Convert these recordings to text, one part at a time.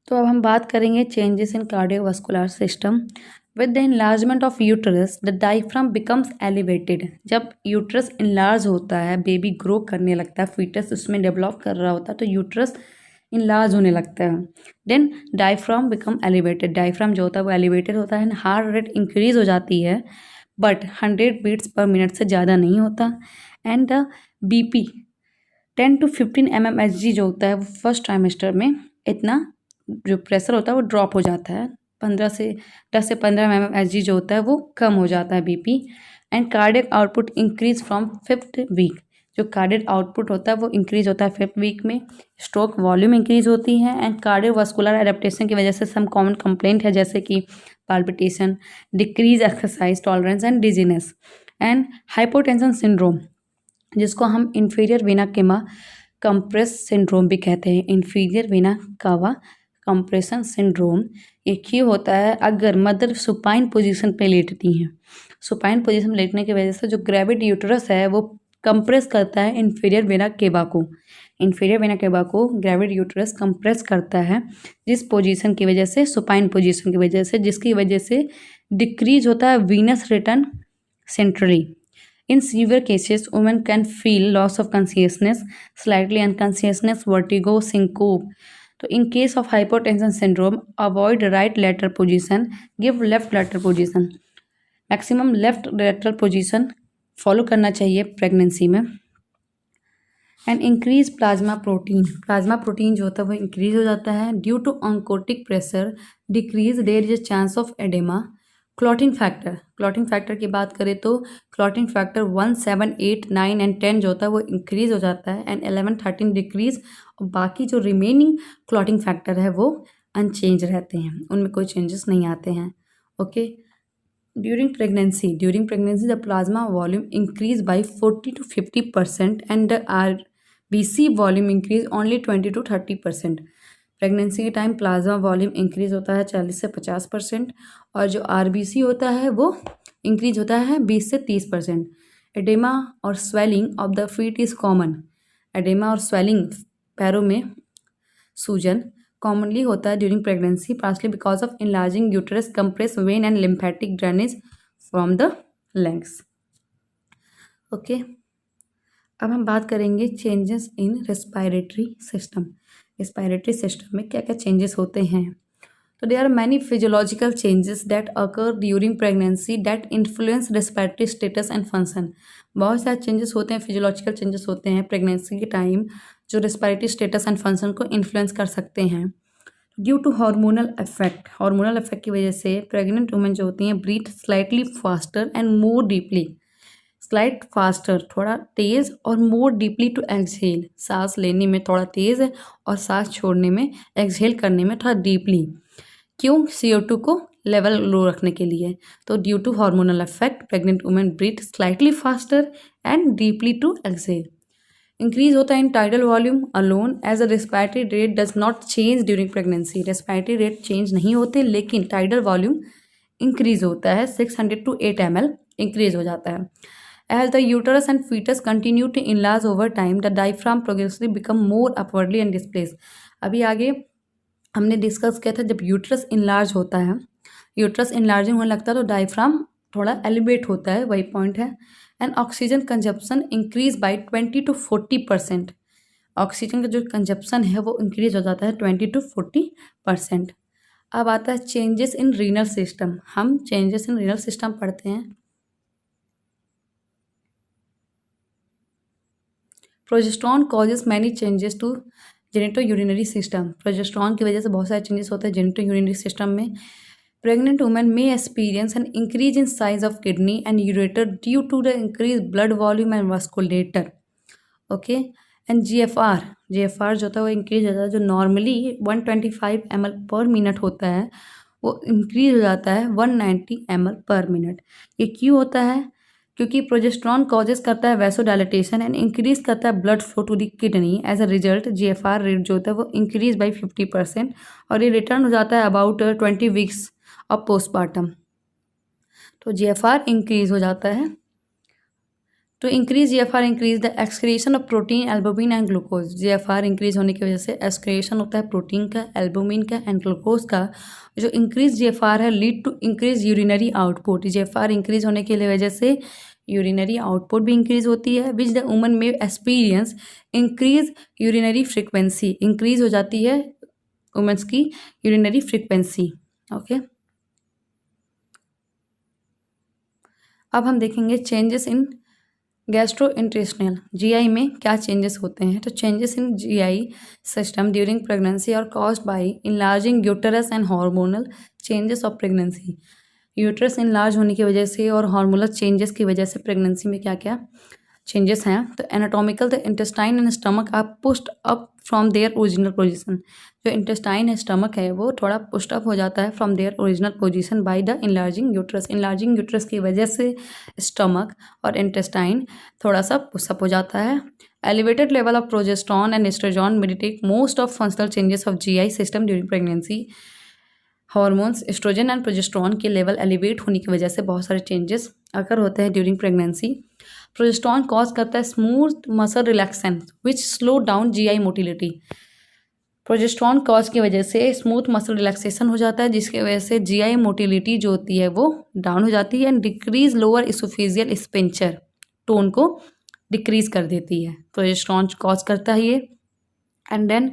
तो अब हम बात करेंगे changes in cardiovascular system. With the enlargement of uterus the diaphragm becomes elevated. जब यूट्रस इनलार्ज होता है, बेबी ग्रो करने लगता है, फीटस उसमें डेवलप कर रहा होता है, तो यूट्रस इनलार्ज होने लगता है। Then diaphragm become elevated. Diaphragm जो होता है वो एलिवेटेड होता है, हार्ट रेट इंक्रीज हो जाती है, बट 100 बीट्स पर मिनट से ज़्यादा नहीं होता। And the BP 10 to 15 mmHg जो होता है वो फर्स्ट ट्राइमेस्टर में इतना जो प्रेशर होता है वो ड्रॉप हो जाता है। 10 से 15 mmHg जो होता है वो कम हो जाता है BP। And cardiac output increase from 5th week. जो कार्डियक आउटपुट होता है वो इंक्रीज होता है 5th वीक में। स्ट्रोक वॉल्यूम इंक्रीज होती है। एंड कार्डियोवास्कुलर एडेप्टेशन की वजह से सम कॉमन कंप्लेंट है, जैसे कि palpitation, decrease exercise tolerance and dizziness. And hypotension syndrome, जिसको हम inferior vena cava compress syndrome भी कहते हैं। Inferior vena cava compression syndrome ये क्यों होता है? अगर मदर सुपाइन पोजीशन पे लेटती हैं, सुपाइन पोजीशन में लेटने की वजह से जो ग्रेविड यूट्रस है वो कंप्रेस करता है इंफीरियर वेना केवा को। इंफीरियर वेना केवा को ग्रेविड यूट्रस कंप्रेस करता है, जिस पोजीशन की वजह से, सुपाइन पोजीशन की वजह से, जिसकी वजह से डिक्रीज होता है venous return centrally. In severe cases, women can feel loss of consciousness, slightly unconsciousness, vertigo, syncope. तो in case of hypotension syndrome, avoid right lateral position, give left lateral position. Maximum left lateral position follow करना चाहिए pregnancy में। And increase plasma protein. Plasma protein जो होता है वो increase हो जाता है। Due to oncotic pressure decrease, there is a chance of oedema. Clotting factor, clotting factor की बात करें तो क्लॉटिंग फैक्टर 1, 7, 8, 9 एंड 10 जो होता है वो इंक्रीज हो जाता है। एंड 11, 13 डिक्रीज, और बाकी जो रिमेनिंग क्लॉटिंग फैक्टर है वो अनचेंज रहते हैं, उनमें कोई चेंजेस नहीं आते हैं। Okay. During pregnancy the plasma volume increase by 40 to 50% and the RBC volume increase only 20 to 30%। Pregnancy के टाइम प्लाज्मा वॉल्यूम इंक्रीज होता है 40 से 50%, और जो RBC होता है वो इंक्रीज होता है 20 से 30%। एडेमा और swelling of the feet is common. Oedema और स्वेलिंग, पैरों में सूजन, कॉमनली होता है during pregnancy, partly because of enlarging uterus, compress vein and lymphatic drainage from the lungs. Okay. अब हम बात करेंगे changes in respiratory system. Respiratory system में क्या क्या चेंजेस होते हैं? तो there are many physiological changes that occur during pregnancy that influence respiratory status and function. बहुत सारे चेंजेस होते हैं, फिजियोलॉजिकल चेंजेस होते हैं प्रेगनेंसी के टाइम, जो रेस्पिरेटरी स्टेटस एंड फंक्शन को इन्फ्लुएंस कर सकते हैं। Due to hormonal effect, hormonal effect की वजह से प्रेग्नेंट वुमेन जो होती हैं breathe slightly faster and more deeply. Slight faster, थोड़ा तेज़, और मोर डीपली टू एक्सहेल, सांस लेने में थोड़ा तेज़ है और सांस छोड़ने में, एक्सहेल करने में थोड़ा डीपली। क्यों? CO2 को लेवल लो रखने के लिए। तो due to hormonal effect pregnant women breathe slightly faster and deeply to exhale. Increase होता है in tidal volume alone as a respiratory rate does not change during pregnancy. Respiratory rate change नहीं होते, लेकिन tidal volume increase होता है, 600 to 8 ml increase हो जाता है। As the uterus and fetus continue to enlarge over time, the diaphragm progressively become more upwardly and displaced. अभी आगे हमने डिस्कस किया था, जब यूट्रस इनलार्ज होता है, यूट्रस इनलार्जिंग होने लगता है तो डायफ्राम थोड़ा एलिवेट होता है, वही पॉइंट है। And oxygen consumption increase by 20 to 40%। Oxygen का जो कंजप्शन है वो इंक्रीज हो जाता है 20 to 40%। अब आता है चेंजेस इन रीनल सिस्टम। हम चेंजेस इन रीनल सिस्टम पढ़ते हैं। Progesterone causes many changes to genitourinary system. Progesterone की वजह से बहुत सारे चेंजेस होते हैं जेनिटो यूरिनरी सिस्टम में। Pregnant women may experience an increase in size of kidney and ureter due to the increase blood volume and vasculature. Okay. And GFR जो होता है वो इंक्रीज हो जाता है, जो नॉर्मली 125 ml पर मिनट होता है वो इंक्रीज हो जाता है 190 ml पर मिनट। ये क्यों होता है? क्योंकि प्रोजेस्टेरॉन कॉजेस करता है वैसोडाइलेटेशन एंड इंक्रीज करता है blood flow to the kidney. As a result GFR rate जो होता है वो इंक्रीज बाई 50%, और ये रिटर्न हो जाता है अबाउट 20 वीक्स ऑफ पोस्टमार्टम। तो GFR इंक्रीज हो जाता है to increase GFR increase the excretion of protein, albumin and glucose. GFR increase होने की वजह से एक्सक्रीशन होता है प्रोटीन का, एल्बुमिन का एंड ग्लूकोज का। जो इंक्रीज GFR है lead to increase urinary output. GFR increase होने की वजह से यूरिनरी आउटपुट भी इंक्रीज होती है, विच द वुमन में experience increase urinary frequency. Increase हो जाती है वुमेन्स की यूरिनरी फ्रिक्वेंसी। ओके, अब हम देखेंगे चेंजेस इन गैस्ट्रोइंटेस्टिनल, GI में क्या चेंजेस होते हैं। तो changes in GI system during pregnancy और caused by enlarging uterus and hormonal changes of pregnancy. Uterus enlarge होने की वजह से और हार्मोनल चेंजेस की वजह से प्रेगनेंसी में क्या क्या चेंजेस हैं। तो anatomical, the intestine and stomach are pushed up from their original position. जो इंटेस्टाइन है, स्टमक है, वो थोड़ा पुश्ड अप हो जाता है from their original position by the enlarging uterus. Enlarging uterus की वजह से स्टमक और इंटेस्टाइन थोड़ा सा पुशअप हो जाता है। Elevated level of progesterone and oestrogen mediate most of functional changes of GI system during pregnancy. Hormones oestrogen and progesterone के लेवल एलिवेट होने की वजह से बहुत सारे चेंजेस अकर होते हैं ड्यूरिंग प्रेगनेंसी। प्रोजेस्टेरॉन कॉज करता है smooth muscle relaxation which slow down GI motility. Progesterone cause की वजह से स्मूथ मसल रिलैक्सेशन हो जाता है, जिसकी वजह से GI मोटिलिटी जो होती है वो डाउन हो जाती है and decrease lower oesophageal sphincter, tone को डिक्रीज कर देती है। प्रोजेस्टेरॉन कॉज करता है ये। And then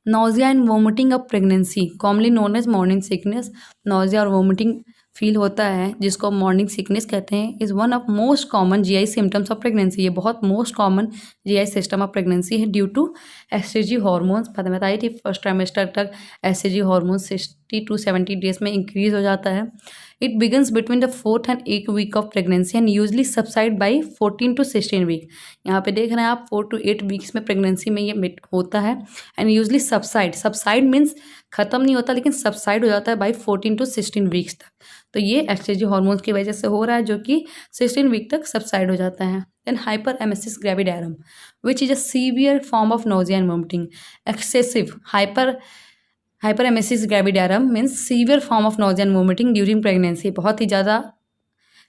nausea and vomiting of pregnancy, commonly known as morning sickness. Nausea और वोमिटिंग फील होता है जिसको मॉर्निंग सिकनेस कहते हैं, is one of most common GI symptoms of pregnancy. ये बहुत most common GI system of pregnancy है due to HCG hormones. बताई थी फर्स्ट ट्राइमेस्टर तक HCG हॉर्मोन 60 to 70 डेज में इंक्रीज हो जाता है। It begins between the 4th and 8th week of pregnancy and usually subside by 14 to 16 week. यहाँ पे देख रहे हैं आप 4 to 8 वीक्स में प्रेगनेंसी में ये होता है एंड यूजली सबसाइड मीन्स खत्म नहीं होता लेकिन सबसाइड हो जाता है बाई 14 to 16 वीक्स तक। तो ये HCG हॉर्मोन्स की वजह से हो रहा है जो कि 16 वीक तक सबसाइड हो जाता है। Then hyperemesis gravidarum which is a severe form of nausea and vomiting. Excessive hyperemesis gravidarum means severe form of nausea and vomiting during pregnancy. बहुत ही ज़्यादा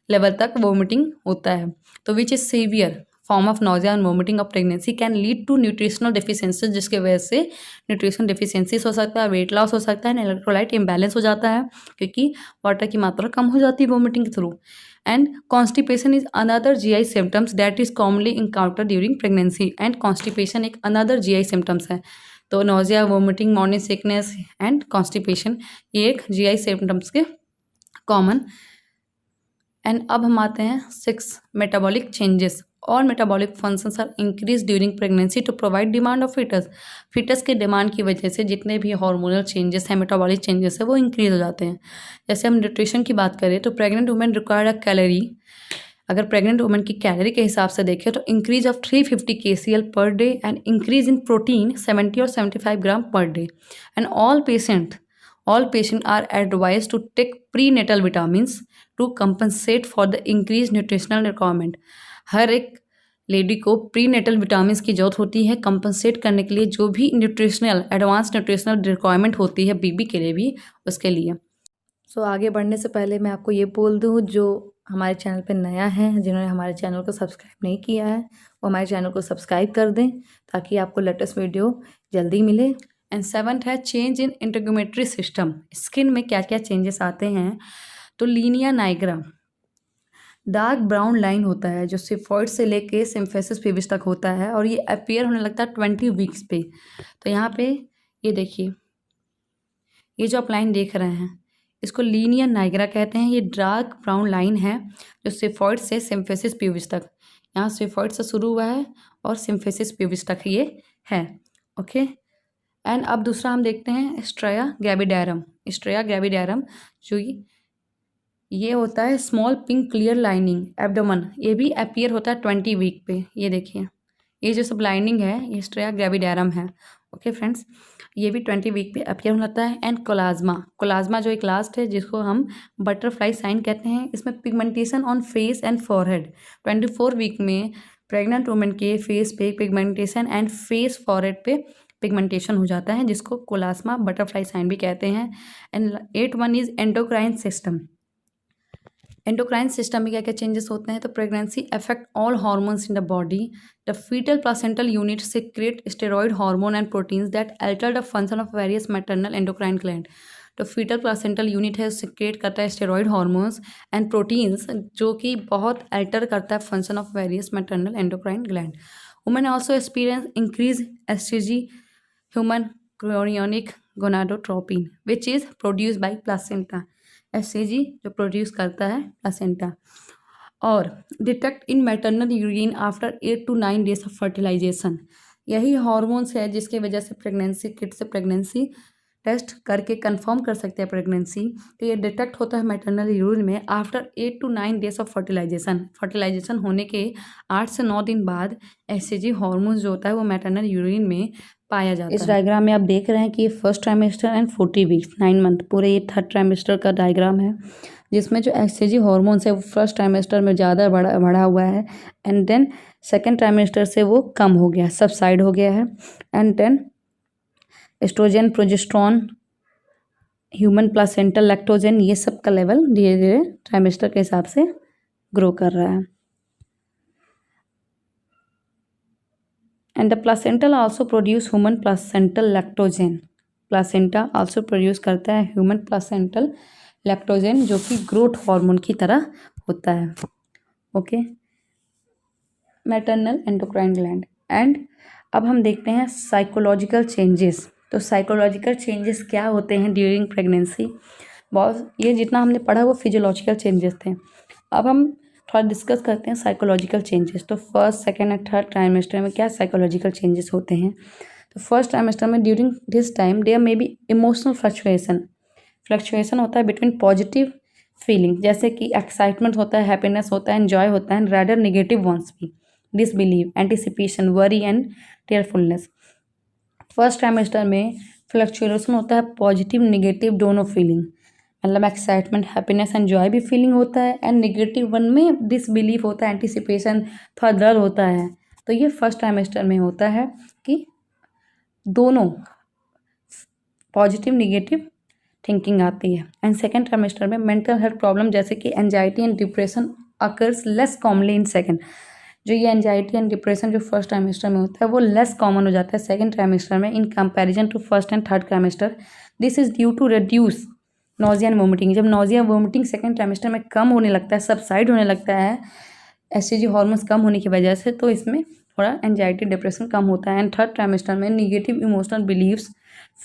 लेवल तक वोमिटिंग होता है। तो which is severe form of nausea and vomiting of pregnancy can lead to nutritional deficiencies, जिसके वजह से न्यूट्रिशन डिफिशियंसीज हो सकता है, वेट लॉस हो सकता है, इलेक्ट्रोलाइट इम्बैलेंस हो जाता है क्योंकि वाटर की मात्रा कम हो जाती है वोमिटिंग के थ्रू। And constipation is another GI symptoms that is commonly encounter during pregnancy. And constipation एक अनदर GI सिम्टम्स है। तो nausea, vomiting, morning sickness and constipation ये एक GI सिम्टम्स के कॉमन। एंड अब हम आते हैं 6 मेटाबॉलिक चेंजेस। और metabolic functions are increase during pregnancy to provide demand of foetus के डिमांड की वजह से जितने भी हार्मोनल चेंजेस हैं, मेटाबॉलिक चेंजेस है, वो इंक्रीज हो जाते हैं। जैसे हम न्यूट्रिशन की बात करें तो pregnant women required a calorie, अगर प्रेग्नेंट वुमेन की कैलोरी के हिसाब से देखें तो increase of 350 kcal per day and increase in protein 70 और 75 gram per day. And all patient are advise to take prenatal vitamins to compensate for the increase nutritional requirement. हर एक lady को pre natal vitamins की जरूरत होती है compensate करने के लिए जो भी एडवांस न्यूट्रिशनल रिक्वायरमेंट होती है बेबी के लिए भी, उसके लिए। सो आगे बढ़ने से पहले मैं आपको ये बोल दूँ, जो हमारे चैनल पे नया है, जिन्होंने हमारे चैनल को सब्सक्राइब नहीं किया है, वो हमारे चैनल को सब्सक्राइब कर दें ताकि आपको लेटेस्ट वीडियो जल्दी मिले। एंड 7th है change in integumentary system. Skin में क्या क्या चेंजेस आते हैं। तो linea nigra dark brown line होता है जो सिफॉइड से लेके सिम्फेसिस पिविस तक होता है और ये अपीयर होने लगता है 20 वीक्स पे। तो यहाँ पे ये देखिए, ये जो आप लाइन देख रहे हैं इसको लीनिया नाइग्रा कहते हैं। ये डार्क ब्राउन लाइन है जो सिफॉइड से सिम्फेसिस पिविस तक, यहाँ सिफॉइड से शुरू हुआ है और सिम्फेसिस पिविस तक ये है। ओके। एंड अब दूसरा हम देखते हैं स्ट्रेया ग्रेविडारम जो ये होता है small pink clear lining abdomen, ये भी अपीयर होता है 20 वीक पे। ये देखिए, ये जो सब लाइनिंग है ये स्ट्रेया ग्रेविडारम है। ओके फ्रेंड्स, ये भी 20 वीक पे अपीयर होता है। एंड कोलाज्मा जो एक लास्ट है जिसको हम बटरफ्लाई साइन कहते हैं, इसमें pigmentation on face and forehead. 24 week में प्रेग्नेंट वुमेन के फेस पे पिगमेंटेशन एंड फेस फॉरहेड पे पिगमेंटेशन हो जाता है जिसको कोलाज्मा बटरफ्लाई साइन भी कहते हैं। And 8 1 is endocrine system. Endocrine system में क्या क्या चेंजेस होते हैं, तो pregnancy affect all hormones in the body. The fetal placental unit secrete steroid hormone and proteins that alter the function of various maternal endocrine gland। तो fetal placental unit है, secrete करता है स्टेरॉइड हार्मोन्स एंड प्रोटीन्स जो कि बहुत alter करता है function of various maternal endocrine gland. Women also experience increase STG human chorionic gonadotropin which is produce by placenta. SCG जो प्रोड्यूस करता है प्लासेंटा। और detect in maternal urine after 8 to 9 days of fertilization. यही hormones है जिसकी वजह से pregnancy kit से प्रेगनेंसी टेस्ट करके कंफर्म कर सकते हैं प्रेगनेंसी। तो ये डिटेक्ट होता है मैटरनल यूरिन में after 8 to 9 days of fertilization. Fertilization होने के 8 से 9 दिन बाद एससीजी हॉर्मोन्स जो होता है वो मैटरनल यूरिन में पाया जाता है। इस डायग्राम में आप देख रहे हैं कि ये first trimester and 40 weeks 9 month पूरे ये थर्ड ट्राइमेस्टर का डायग्राम है, जिसमें जो एससीजी हॉर्मोन्स है वो फर्स्ट ट्राइमेस्टर में ज़्यादा बढ़ा हुआ है एंड देन सेकेंड ट्राइमेस्टर से वो कम हो गया, सबसाइड हो गया है। And then estrogen, progesterone, human placental lactogen, ये सब का लेवल धीरे धीरे ट्राइमेस्टर के हिसाब से ग्रो कर रहा है। And the placental also produce human placental lactogen. Placenta also produce करता है ह्यूमन प्लासेंटल लैक्टोजन जो कि ग्रोथ हार्मोन की तरह होता है। Okay, maternal endocrine gland. And अब हम देखते हैं साइकोलॉजिकल चेंजेस। तो साइकोलॉजिकल चेंजेस क्या होते हैं ड्यूरिंग प्रेगनेंसी। बहुत ये जितना हमने पढ़ा वो फिजियोलॉजिकल चेंजेस थे। अब हम थोड़ा डिस्कस करते हैं साइकोलॉजिकल चेंजेस। तो first, second and third trimester में क्या साइकोलॉजिकल चेंजेस होते हैं। तो फर्स्ट ट्राइमेस्टर में during this time there may be emotional fluctuation होता है बिटवीन पॉजिटिव फीलिंग, जैसे कि एक्साइटमेंट होता है, हैप्पीनेस होता है, एन्जॉय होता है, एंड रैदर नेगेटिव वंस भी, disbelieve, anticipation, worry and tearfulness. First trimester में फ्लक्चुएशन होता है पॉजिटिव नेगेटिव दोनों फीलिंग, मतलब एक्साइटमेंट, हैप्पीनेस, एन्जॉय भी फीलिंग होता है, एंड नेगेटिव वन में डिसबिलीव होता है, एंटिसिपेशन, थोड़ा डर होता है। तो ये फर्स्ट ट्राइमेस्टर में होता है कि दोनों पॉजिटिव नेगेटिव थिंकिंग आती है। एंड सेकेंड ट्राइमेस्टर में मेंटल हेल्थ प्रॉब्लम जैसे कि anxiety and depression occurs less commonly in second. जो ये एंजाइटी एंड डिप्रेशन जो फर्स्ट ट्राइमेस्टर में होता है वो लेस कॉमन हो जाता है सेकेंड ट्राइमेस्टर में in comparison to first and third trimester. This is due to reduce nausea and vomiting. जब नोजिया वोमिटिंग सेकेंड ट्राइमेस्टर में कम होने लगता है, सबसाइड होने लगता है एसटीजी हार्मोन्स कम होने की वजह से, तो इसमें थोड़ा एंजाइटी डिप्रेशन कम होता है। एंड थर्ड ट्राइमेस्टर में negative emotional believes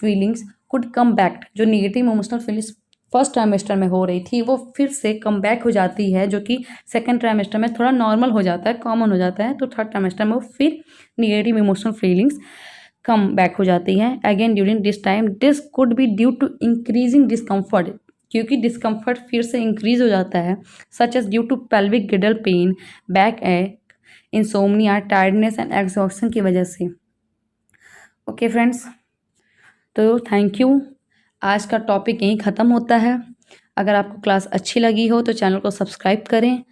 feelings could come back. जो negative emotional feelings first trimester में हो रही थी वो फिर से कम बैक हो जाती है, जो कि सेकेंड ट्राइमेस्टर में थोड़ा नॉर्मल हो जाता है, कॉमन हो जाता है। तो थर्ड ट्राइमेस्टर में वो फिर negative emotional feelings come back हो जाती हैं। Again during this time this could be due to increasing discomfort, क्योंकि डिस्कम्फर्ट फिर से इंक्रीज हो जाता है, such as due to pelvic girdle pain, back ache, insomnia, tiredness and exhaustion की वजह से। ओके फ्रेंड्स, तो थैंक यू। आज का टॉपिक यहीं ख़त्म होता है। अगर आपको क्लास अच्छी लगी हो तो चैनल को सब्सक्राइब करें